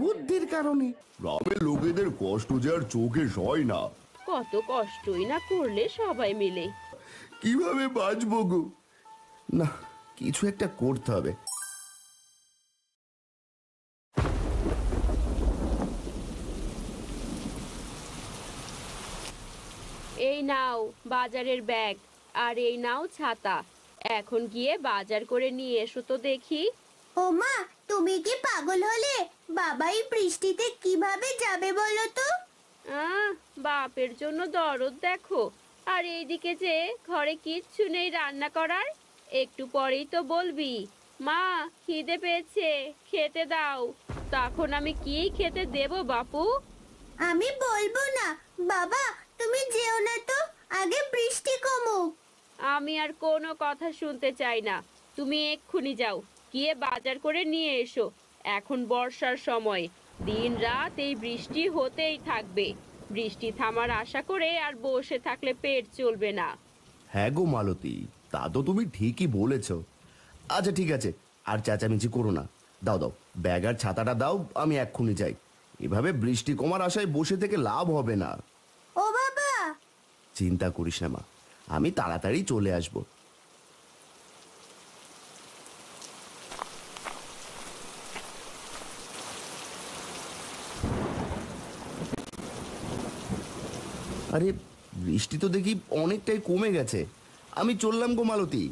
বুদ্ধির কারণে। গ্রামের লোকেদের কষ্ট যে আর চোখে সয় না। কত কষ্টই না করলে সবাই মিলে। কিভাবে বাঁচবো গো? না, কিছু একটা করতে হবে। এই নাও বাজারের ব্যাগ, আর এই নাও ছাতা। এখন গিয়ে বাজার করে নিয়ে এসো তো দেখি। ও মা, তুমি কি পাগল হলে? বাবাই বৃষ্টিতে কিভাবে যাবে বলো তো? বাপের জন্য দরদ দেখো। আর এইদিকে যে ঘরে কিচ্ছু নেই রান্না করার। একটু পরেই তো বলবি, মা খিদে পেয়েছে, খেতে দাও। তখন আমি কি খেতে দেব বাপু? আমি বলবো না। বাবা, তুমি যেও না তো, আগে বৃষ্টি কমুক। আমি আর কোনো কথা শুনতে চাই না। তুমি এক্ষুনি যাও, গিয়ে বাজার করে নিয়ে এসো। এখন বর্ষার সময়, দিন রাত এই বৃষ্টি হতেই থাকবে। বৃষ্টি থামার আশা করে আর বসে থাকলে পেট চলবে না। হ্যাঁ গো মালতী, তা তো তুমি ঠিকই বলেছ। আচ্ছা ঠিক আছে, আর চেঁচামেচি করো না। দাও দাও, ব্যাগ আর ছাতাটা দাও, আমি এক্ষুনি যাই। এভাবে বৃষ্টি কমার আশায় বসে থেকে লাভ হবে না। ও বাবা! চিন্তা করিস না মা, আমি তাড়াতাড়ি চলে আসব। আরে, বৃষ্টি তো দেখি অনেকটাই কমে গেছে। আমি চললাম গো মালতী।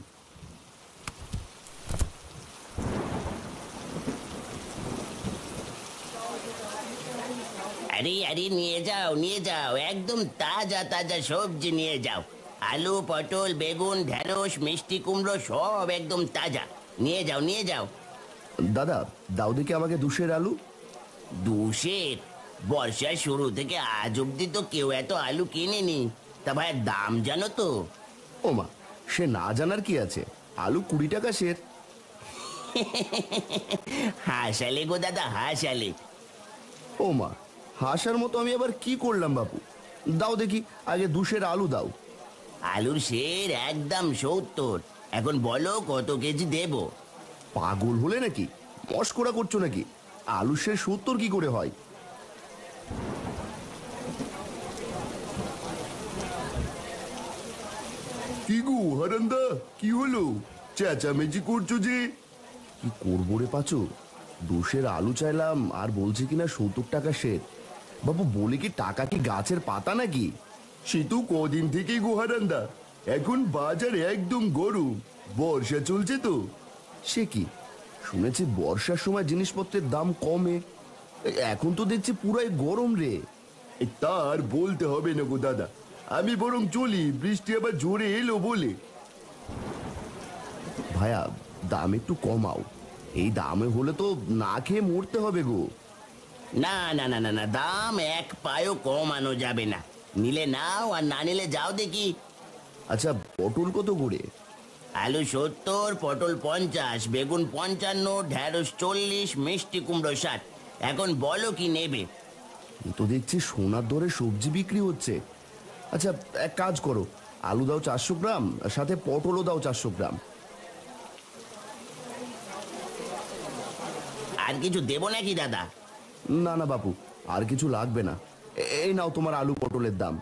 আরে আরে, নিয়ে যাও নিয়ে যাও, একদম তাজা তাজা সবজি নিয়ে যাও। আলু, পটল, বেগুন, ঢেঁড়স, মিষ্টি কুমড়ো সব একদম তাজা। নিয়ে যাও নিয়ে যাও। দাদা, দাও দেখি আমাকে 2 আলু। 2 বর্ষার শুরু থেকে আজ অব্দি তো কেউ এত আলু কিনেনি। তা ভাই, দাম জানো তো? ও মা, সে না জানার কি আছে, আলু 20 টাকা সের। হাসালে গো দাদা, হাসালে। ও মা, হাসার মতো আমি আবার কি করলাম বাপু? দাও দেখি আগে 2 আলু দাও। আলুর সের একদম 70। এখন বলো কত কেজি দেব? পাগল হলে নাকি? মস্করা করছো নাকি? আলু সে 70 কি করে হয়? কি গো হারান্দা, কি হলো? চেঁচামেচি করছো যে? কি করবো রে পাচু, 2 আলু চাইলাম আর বলছে কিনা 70 টাকা সের। বাবু বলে কি টাকা কি গাছের পাতা নাকি? সে তো কদিন থেকেই গো হারান্দা। এখন বাজার একদম গরম, বর্ষা চলছে তো। সে কি, শুনেছি বর্ষার সময় জিনিসপত্রের দাম কমে, এখন তো দেখছি পুরাই গরম রে। তার বলতে হবে না গো দাদা, আমি বরং চলি, বৃষ্টি আবার জোরে এলো বলে। ভাইয়া, দাম একটু কমাও। এই দামে হলে তো না খেয়ে মরতে হবে গো। না না না না না, দাম এক পায়ও কমানো যাবে না। নিলে নাও, আর না নিলে যাও দেখি। আচ্ছা, পটল কত করে? আলু 70, পটল 50, বেগুন 55, ঢেঁড়স 40, মিষ্টি কুমড়ো 60। এখন বলো কি নেবে? এ তো দেখছি সোনার দরে সবজি বিক্রি হচ্ছে। আচ্ছা, এক কাজ করো, আলু দাও 400 গ্রাম, আর সাথে পটলও দাও 400 গ্রাম। আর কিছু দেবো নাকি দাদা? না না বাপু, আর কিছু লাগবে না। এই নাও তোমার আলু পটলের দাম।